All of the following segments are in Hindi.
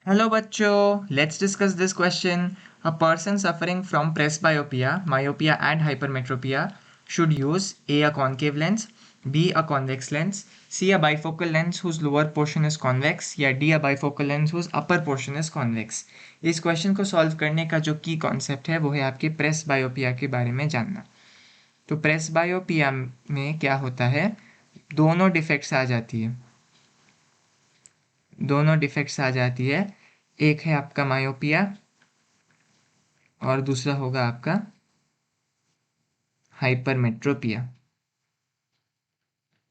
Hello bachcho, let's discuss this question. A person suffering from presbyopia, myopia and hypermetropia should use A concave lens, B a convex lens, C a bifocal lens whose lower portion is convex या D a bifocal lens whose upper portion is convex. इस क्वेश्चन को सॉल्व करने का जो की कॉन्सेप्ट है वो है आपके प्रेसबायोपिया के बारे में जानना। तो प्रेसबायोपिया में क्या होता है, दोनों डिफेक्ट्स आ जाती है। एक है आपका मायोपिया और दूसरा होगा आपका हाइपरमेट्रोपिया।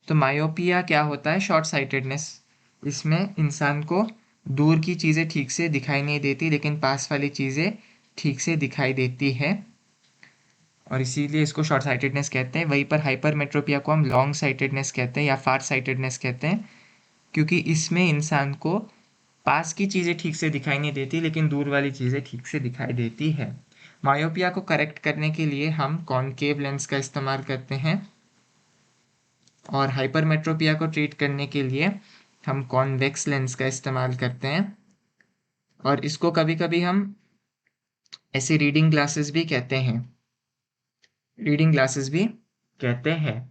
तो मायोपिया क्या होता है, शॉर्ट साइटेडनेस। इसमें इंसान को दूर की चीज़ें ठीक से दिखाई नहीं देती लेकिन पास वाली चीज़ें ठीक से दिखाई देती है और इसीलिए इसको शॉर्ट साइटेडनेस कहते हैं। वहीं पर हाइपरमेट्रोपिया को हम लॉन्ग साइटेडनेस कहते हैं या फार साइटेडनेस कहते हैं, क्योंकि इसमें इंसान को पास की चीज़ें ठीक से दिखाई नहीं देती लेकिन दूर वाली चीज़ें ठीक से दिखाई देती है। मायोपिया को करेक्ट करने के लिए हम कॉनकेव लेंस का इस्तेमाल करते हैं और हाइपरमेट्रोपिया को ट्रीट करने के लिए हम कॉन्वेक्स लेंस का इस्तेमाल करते हैं और इसको कभी कभी हम ऐसे रीडिंग ग्लासेस भी कहते हैं।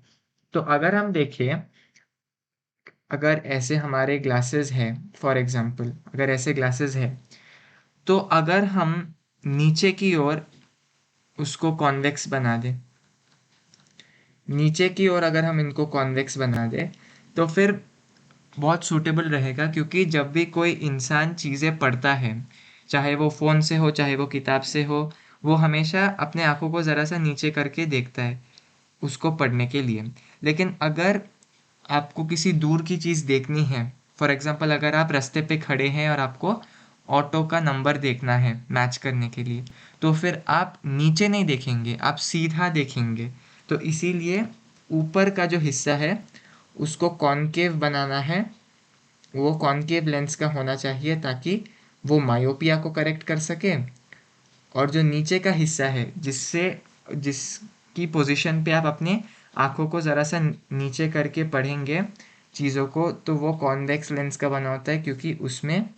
तो अगर हम देखें, अगर ऐसे हमारे ग्लासेस हैं, फॉर एग्जांपल अगर ऐसे ग्लासेस हैं, तो अगर हम नीचे की ओर उसको कॉन्वेक्स बना दें, अगर हम इनको कॉन्वेक्स बना दें तो फिर बहुत सूटेबल रहेगा, क्योंकि जब भी कोई इंसान चीज़ें पढ़ता है, चाहे वो फ़ोन से हो चाहे वो किताब से हो, वो हमेशा अपने आँखों को ज़रा सा नीचे करके देखता है उसको पढ़ने के लिए। लेकिन अगर आपको किसी दूर की चीज़ देखनी है, फॉर एग्ज़ाम्पल अगर आप रास्ते पे खड़े हैं और आपको ऑटो का नंबर देखना है मैच करने के लिए, तो फिर आप नीचे नहीं देखेंगे, आप सीधा देखेंगे। तो इसीलिए ऊपर का जो हिस्सा है उसको कॉनकेव बनाना है, वो कॉनकेव लेंस का होना चाहिए ताकि वो मायोपिया को करेक्ट कर सके। और जो नीचे का हिस्सा है जिसकी पोजीशन पे आप अपने आँखों को ज़रा सा नीचे करके पढ़ेंगे चीज़ों को, तो वो कॉन्वेक्स लेंस का बना होता है, क्योंकि उसमें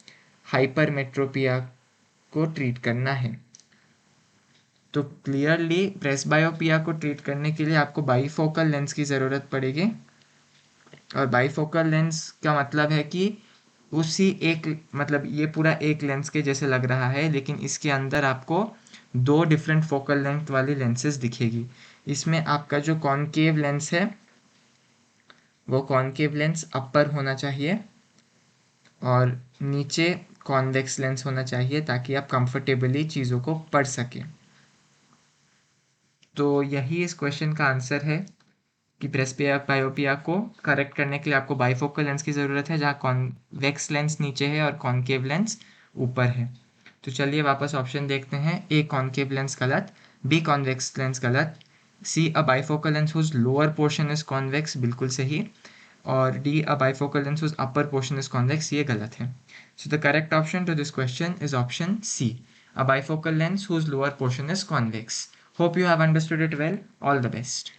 हाइपरमेट्रोपिया को ट्रीट करना है। तो क्लियरली प्रेसबायोपिया को ट्रीट करने के लिए आपको बाईफोकल लेंस की ज़रूरत पड़ेगी। और बाईफोकल लेंस का मतलब है कि उसी एक, मतलब ये पूरा एक लेंस के जैसे लग रहा है लेकिन इसके अंदर आपको दो डिफरेंट फोकल लेंथ वाली लेंसेज दिखेगी। इसमें आपका जो कॉनकेव लेंस है वो कॉनकेव लेंस अपर होना चाहिए और नीचे कॉन्वेक्स लेंस होना चाहिए ताकि आप कंफर्टेबली चीज़ों को पढ़ सकें। तो यही इस क्वेश्चन का आंसर है कि प्रेसबायोपिया को करेक्ट करने के लिए आपको बाईफोकल लेंस की ज़रूरत है, जहाँ कॉन्वेक्स लेंस नीचे है और कॉनकेव लेंस ऊपर है। तो चलिए वापस ऑप्शन देखते हैं। ए कॉनकेव लेंस गलत, बी कॉन्वेक्स लेंस गलत, C a bifocal lens whose lower portion is convex बिल्कुल सही, और D a bifocal lens whose upper portion is convex ये गलत है। So the correct option to this question is option C, a bifocal lens whose lower portion is convex. Hope you have understood it well. All the best.